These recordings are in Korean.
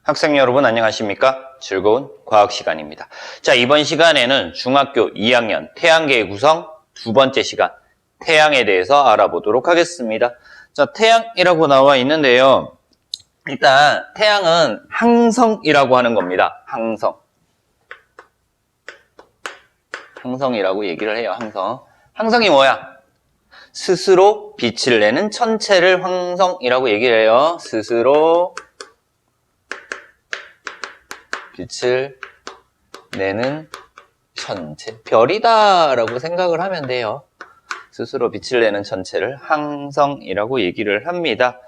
학생 여러분 안녕하십니까? 즐거운 과학 시간입니다. 자, 이번 시간에는 중학교 2학년 태양계의 구성 두 번째 시간 태양에 대해서 알아보도록 하겠습니다. 자, 태양이라고 나와 있는데요. 일단 태양은 항성이라고 하는 겁니다. 항성이라고 얘기를 해요. 항성이 뭐야? 스스로 빛을 내는 천체를 항성이라고 얘기를 해요. 스스로 빛을 내는 천체, 별이다라고 생각을 하면 돼요. 스스로 빛을 내는 천체를 항성이라고 얘기를 합니다.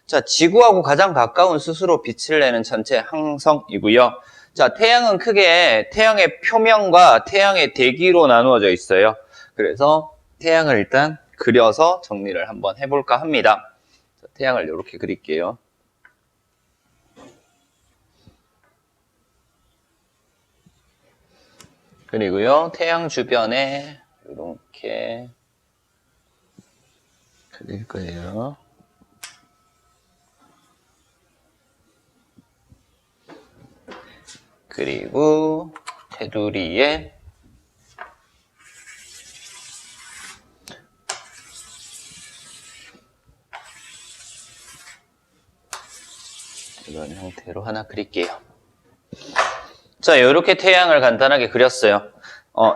자, 지구하고 가장 가까운 스스로 빛을 내는 천체 항성이고요. 자, 태양은 크게 태양의 표면과 태양의 대기로 나누어져 있어요. 그래서 태양을 일단 그려서 정리를 한번 해볼까 합니다. 자, 태양을 이렇게 그릴게요. 그리고요, 태양 주변에 이렇게 그릴 거예요. 그리고 테두리에 이런 형태로 하나 그릴게요. 자, 이렇게 태양을 간단하게 그렸어요.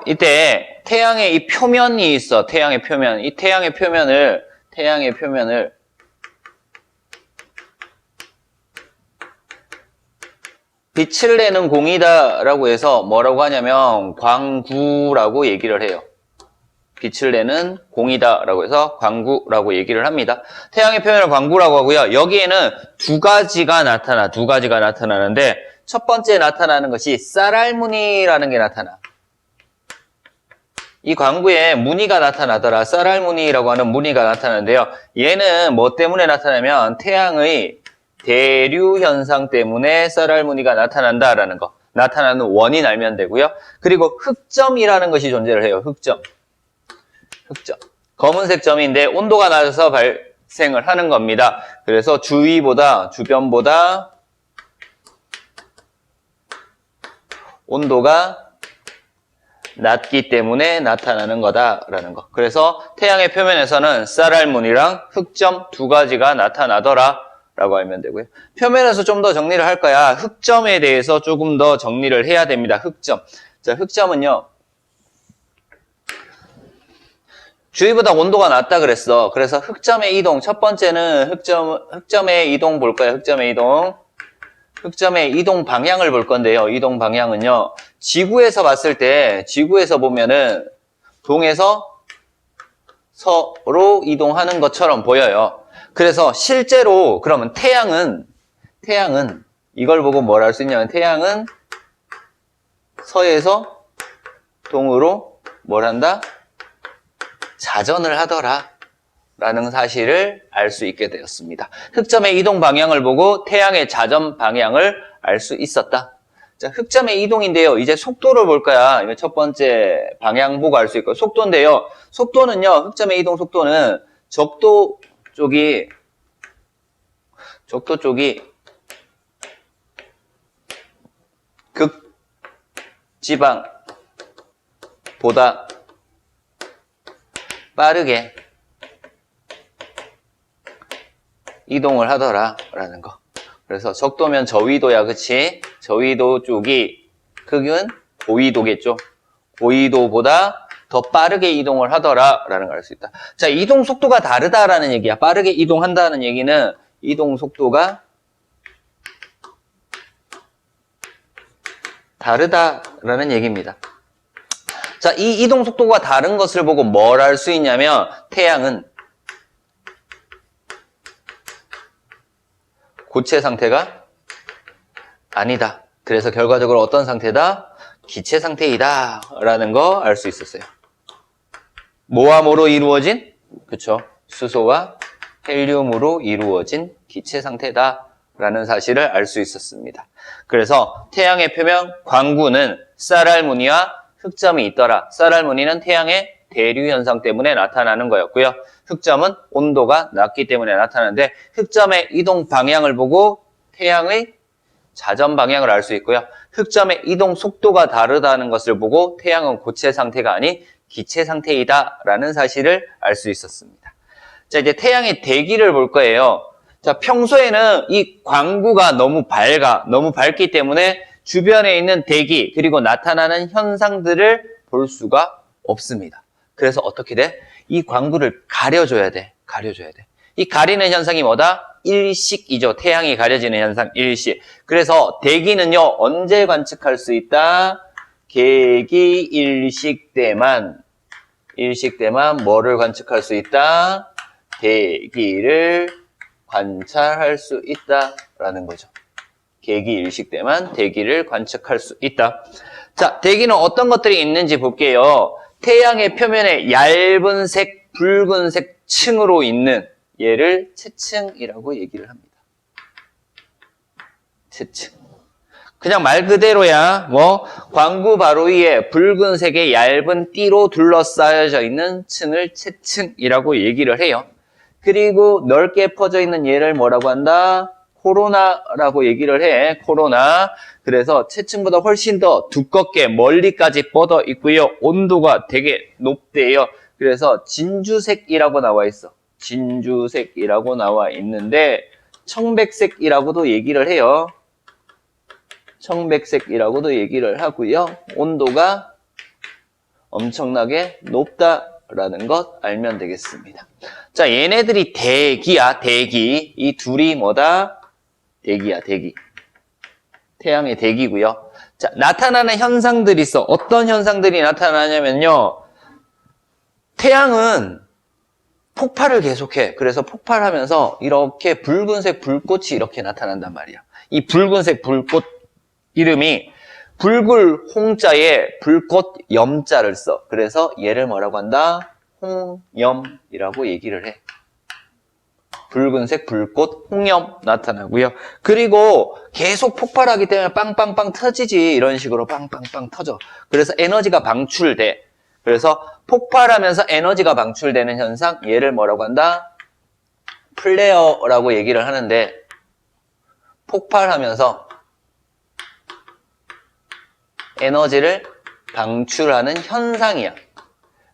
이때 태양의 이 표면이 있어. 태양의 표면. 이 태양의 표면을 빛을 내는 공이다라고 해서 뭐라고 하냐면 광구라고 얘기를 해요. 빛을 내는 공이다라고 해서 광구라고 얘기를 합니다. 태양의 표면을 광구라고 하고요. 여기에는 두 가지가 나타나는데 첫 번째 나타나는 것이 쌀알무늬라는 게 나타나. 이 광구에 무늬가 나타나더라. 쌀알무늬라고 하는 무늬가 나타나는데요. 얘는 뭐 때문에 나타나면 태양의 대류 현상 때문에 쌀알무늬가 나타난다라는 거. 나타나는 원인 알면 되고요. 그리고 흑점이라는 것이 존재를 해요. 흑점. 검은색 점인데 온도가 낮아서 발생을 하는 겁니다. 그래서 주변보다 온도가 낮기 때문에 나타나는 거다라는 거. 그래서 태양의 표면에서는 쌀알무늬랑 흑점 두 가지가 나타나더라 라고 알면 되고요. 표면에서 좀 더 정리를 할 거야. 흑점에 대해서 조금 더 정리를 해야 됩니다. 흑점. 자, 흑점은요. 주위보다 온도가 낮다 그랬어. 그래서 흑점의 이동. 첫 번째는 흑점의 이동 볼 거예요. 흑점의 이동 방향을 볼 건데요. 이동 방향은요. 지구에서 봤을 때, 지구에서 보면은 동에서 서로 이동하는 것처럼 보여요. 그래서 실제로 그러면 태양은 이걸 보고 뭘 할 수 있냐면 태양은 서에서 동으로 뭘 한다? 자전을 하더라 라는 사실을 알 수 있게 되었습니다. 흑점의 이동 방향을 보고 태양의 자전 방향을 알 수 있었다. 자, 흑점의 이동인데요. 이제 속도를 볼 거야. 이거 첫 번째 방향 보고 알 수 있고 속도인데요. 속도는요. 흑점의 이동 속도는 적도 쪽이 극지방보다 빠르게 이동을 하더라라는 거. 그래서 적도면 저위도야, 그치? 저위도 쪽이 극은 고위도겠죠. 고위도보다 더 빠르게 이동을 하더라라는 걸 알 수 있다. 자, 이동 속도가 다르다라는 얘기야. 빠르게 이동한다는 얘기는 이동 속도가 다르다라는 얘기입니다. 자, 이 이동 속도가 다른 것을 보고 뭘 알 수 있냐면 태양은 고체 상태가 아니다. 그래서 결과적으로 어떤 상태다? 기체 상태이다 라는 거 알 수 있었어요. 뭐와 뭐로 이루어진? 그쵸. 수소와 헬륨으로 이루어진 기체 상태다 라는 사실을 알 수 있었습니다. 그래서 태양의 표면 광구는 쌀알무늬와 흑점이 있더라. 쌀알무늬는 태양의 대류 현상 때문에 나타나는 거였고요. 흑점은 온도가 낮기 때문에 나타나는데 흑점의 이동 방향을 보고 태양의 자전 방향을 알 수 있고요. 흑점의 이동 속도가 다르다는 것을 보고 태양은 고체 상태가 아닌 기체 상태이다라는 사실을 알 수 있었습니다. 자, 이제 태양의 대기를 볼 거예요. 자, 평소에는 이 광구가 너무 밝기 때문에 주변에 있는 대기 그리고 나타나는 현상들을 볼 수가 없습니다. 그래서 어떻게 돼? 이 광구를 가려줘야 돼. 이 가리는 현상이 뭐다? 일식이죠. 태양이 가려지는 현상, 일식. 그래서 대기는요, 언제 관측할 수 있다? 계기 일식 때만 뭐를 관측할 수 있다? 대기를 관찰할 수 있다라는 거죠. 계기 일식 때만 대기를 관측할 수 있다. 자, 대기는 어떤 것들이 있는지 볼게요. 태양의 표면에 얇은 색, 붉은색 층으로 있는 얘를 채층이라고 얘기를 합니다. 채층. 그냥 말 그대로야. 광구 바로 위에 붉은색의 얇은 띠로 둘러싸여져 있는 층을 채층이라고 얘기를 해요. 그리고 넓게 퍼져 있는 얘를 뭐라고 한다? 코로나라고 얘기를 해. 코로나. 그래서 채층보다 훨씬 더 두껍게 멀리까지 뻗어 있고요. 온도가 되게 높대요. 그래서 진주색이라고 나와 있어. 진주색이라고 나와 있는데 청백색이라고도 얘기를 해요. 청백색이라고도 얘기를 하고요. 온도가 엄청나게 높다라는 것 알면 되겠습니다. 자, 얘네들이 대기야, 대기. 이 둘이 뭐다? 대기야, 대기. 태양의 대기고요. 자, 나타나는 현상들이 있어. 어떤 현상들이 나타나냐면요. 태양은 폭발을 계속해. 그래서 폭발하면서 이렇게 붉은색 불꽃이 이렇게 나타난단 말이야. 이 붉은색 불꽃 이름이 붉을 홍자에 불꽃 염자를 써. 그래서 얘를 뭐라고 한다? 홍염이라고 얘기를 해. 붉은색 불꽃 홍염 나타나고요. 그리고 계속 폭발하기 때문에 빵빵빵 터지지. 이런 식으로 빵빵빵 터져. 그래서 에너지가 방출돼. 그래서 폭발하면서 에너지가 방출되는 현상, 얘를 뭐라고 한다? 플레어라고 얘기를 하는데 폭발하면서 에너지를 방출하는 현상이야.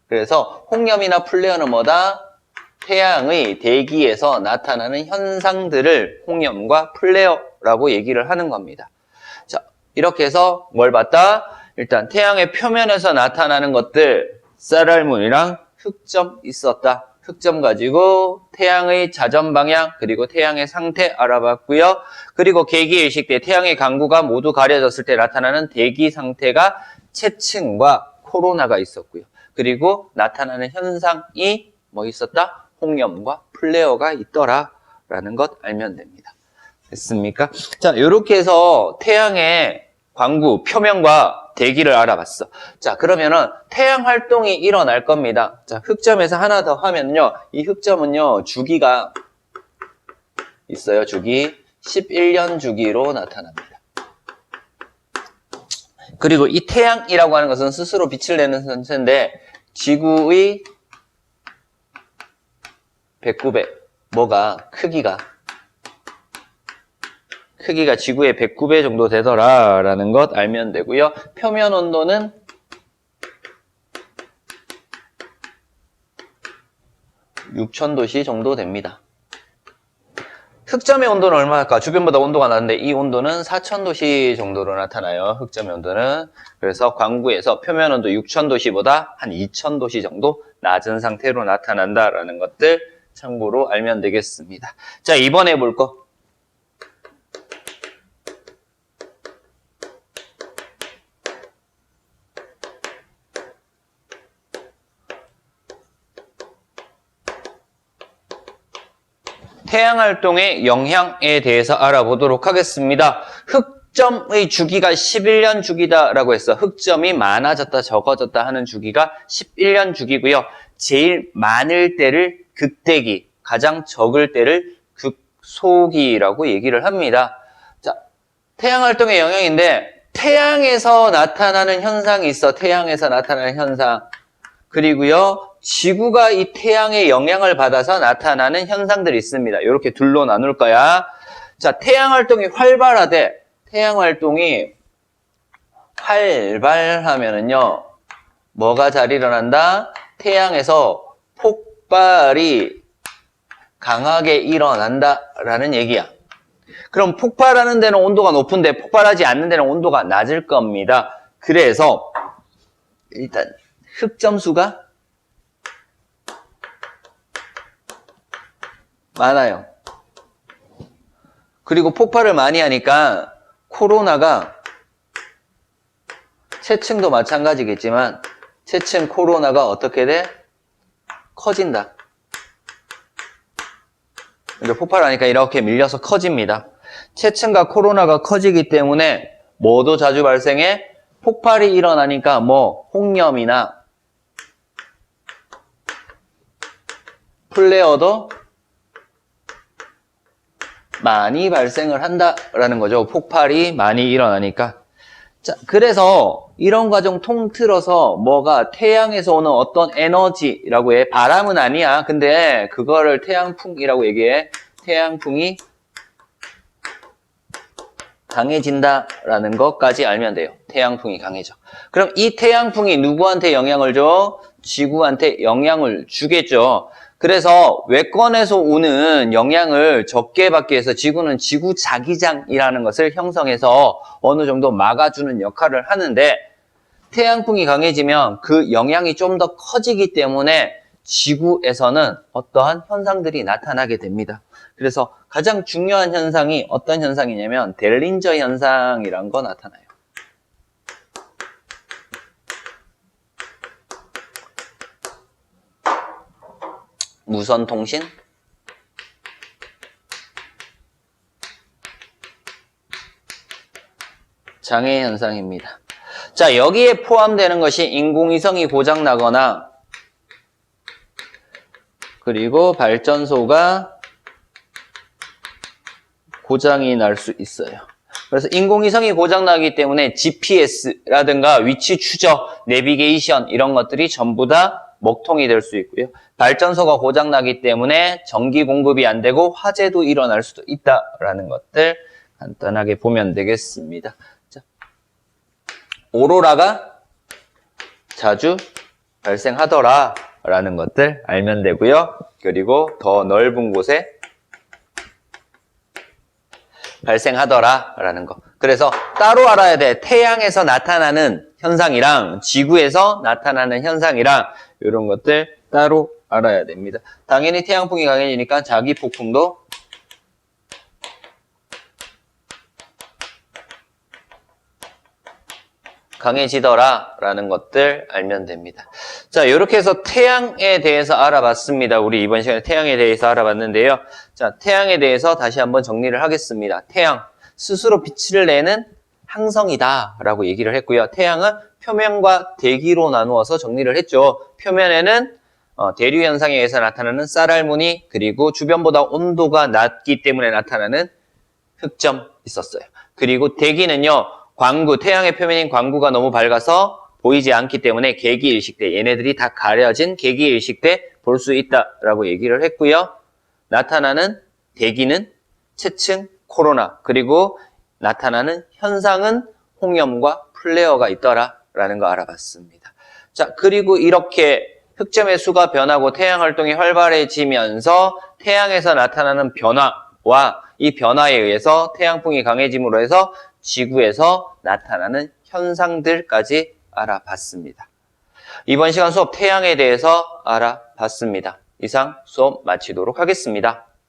그래서 홍염이나 플레어는 뭐다? 태양의 대기에서 나타나는 현상들을 홍염과 플레어라고 얘기를 하는 겁니다. 자, 이렇게 해서 뭘 봤다? 일단 태양의 표면에서 나타나는 것들, 쌀알문이랑 흑점 있었다. 흑점 가지고 태양의 자전 방향 그리고 태양의 상태 알아봤고요. 그리고 계기일식 때 태양의 강구가 모두 가려졌을 때 나타나는 대기 상태가 채층과 코로나가 있었고요. 그리고 나타나는 현상이 뭐 있었다? 홍염과 플레어가 있더라라는 것 알면 됩니다. 됐습니까? 자, 이렇게 해서 태양의 광구 표면과 대기를 알아봤어. 자, 그러면은 태양 활동이 일어날 겁니다. 자, 흑점에서 하나 더 하면요. 이 흑점은요, 주기가 있어요. 주기 11년 주기로 나타납니다. 그리고 이 태양이라고 하는 것은 스스로 빛을 내는 천체인데 지구의 109배, 뭐가 크기가 지구의 109배 정도 되더라라는 것 알면 되고요. 표면 온도는 6000도씨 정도 됩니다. 흑점의 온도는 얼마일까? 주변보다 온도가 낮은데 이 온도는 4000도씨 정도로 나타나요. 흑점의 온도는. 그래서 광구에서 표면 온도 6000도씨보다 한 2000도씨 정도 낮은 상태로 나타난다라는 것들 참고로 알면 되겠습니다. 자, 이번에 볼 거. 태양활동의 영향에 대해서 알아보도록 하겠습니다. 흑점의 주기가 11년 주기다라고 했어. 흑점이 많아졌다 적어졌다 하는 주기가 11년 주기고요. 제일 많을 때를 극대기, 가장 적을 때를 극소기라고 얘기를 합니다. 자, 태양활동의 영향인데 태양에서 나타나는 현상이 있어. 태양에서 나타나는 현상. 그리고요. 지구가 이 태양의 영향을 받아서 나타나는 현상들이 있습니다. 이렇게 둘로 나눌 거야. 자, 태양 활동이 활발하대. 태양 활동이 활발하면은요, 뭐가 잘 일어난다? 태양에서 폭발이 강하게 일어난다라는 얘기야. 그럼 폭발하는 데는 온도가 높은데 폭발하지 않는 데는 온도가 낮을 겁니다. 그래서 일단 흑점수가 많아요. 그리고 폭발을 많이 하니까 코로나가 체층도 마찬가지겠지만 체층 코로나가 어떻게 돼? 커진다. 이제 폭발하니까 이렇게 밀려서 커집니다. 체층과 코로나가 커지기 때문에 뭐도 자주 발생해? 폭발이 일어나니까 뭐 홍염이나 플레어도 많이 발생을 한다라는 거죠. 폭발이 많이 일어나니까. 자, 그래서 이런 과정 통틀어서 뭐가 태양에서 오는 어떤 에너지라고 해. 바람은 아니야. 근데 그거를 태양풍이라고 얘기해. 태양풍이 강해진다라는 것까지 알면 돼요. 태양풍이 강해져. 그럼 이 태양풍이 누구한테 영향을 줘? 지구한테 영향을 주겠죠. 그래서 외권에서 오는 영향을 적게 받기 위해서 지구는 지구 자기장이라는 것을 형성해서 어느 정도 막아주는 역할을 하는데, 태양풍이 강해지면 그 영향이 좀 더 커지기 때문에 지구에서는 어떠한 현상들이 나타나게 됩니다. 그래서 가장 중요한 현상이 어떤 현상이냐면 델린저 현상이란 거 나타나요. 무선통신, 장애 현상입니다. 자, 여기에 포함되는 것이 인공위성이 고장나거나 그리고 발전소가 고장이 날 수 있어요. 그래서 인공위성이 고장나기 때문에 GPS라든가 위치 추적, 내비게이션 이런 것들이 전부 다 먹통이 될 수 있고요. 발전소가 고장나기 때문에 전기 공급이 안 되고 화재도 일어날 수도 있다라는 것들 간단하게 보면 되겠습니다. 자, 오로라가 자주 발생하더라라는 것들 알면 되고요. 그리고 더 넓은 곳에 발생하더라라는 거. 그래서 따로 알아야 돼. 태양에서 나타나는 현상이랑 지구에서 나타나는 현상이랑 이런 것들 따로 알아야 됩니다. 당연히 태양풍이 강해지니까 자기 폭풍도 강해지더라라는 것들 알면 됩니다. 자, 이렇게 해서 태양에 대해서 알아봤습니다. 우리 이번 시간에 태양에 대해서 알아봤는데요. 자, 태양에 대해서 다시 한번 정리를 하겠습니다. 태양, 스스로 빛을 내는 항성이다라고 얘기를 했고요. 태양은 표면과 대기로 나누어서 정리를 했죠. 표면에는 대류 현상에 의해서 나타나는 쌀알무늬, 그리고 주변보다 온도가 낮기 때문에 나타나는 흑점 있었어요. 그리고 대기는요, 광구, 태양의 표면인 광구가 너무 밝아서 보이지 않기 때문에 개기일식 때, 얘네들이 다 가려진 개기일식 때 볼 수 있다라고 얘기를 했고요. 나타나는 대기는 체층, 코로나, 그리고 나타나는 현상은 홍염과 플레어가 있더라라는 거 알아봤습니다. 자, 그리고 이렇게 흑점의 수가 변하고 태양 활동이 활발해지면서 태양에서 나타나는 변화와 이 변화에 의해서 태양풍이 강해짐으로 해서 지구에서 나타나는 현상들까지 알아봤습니다. 이번 시간 수업 태양에 대해서 알아봤습니다. 이상 수업 마치도록 하겠습니다.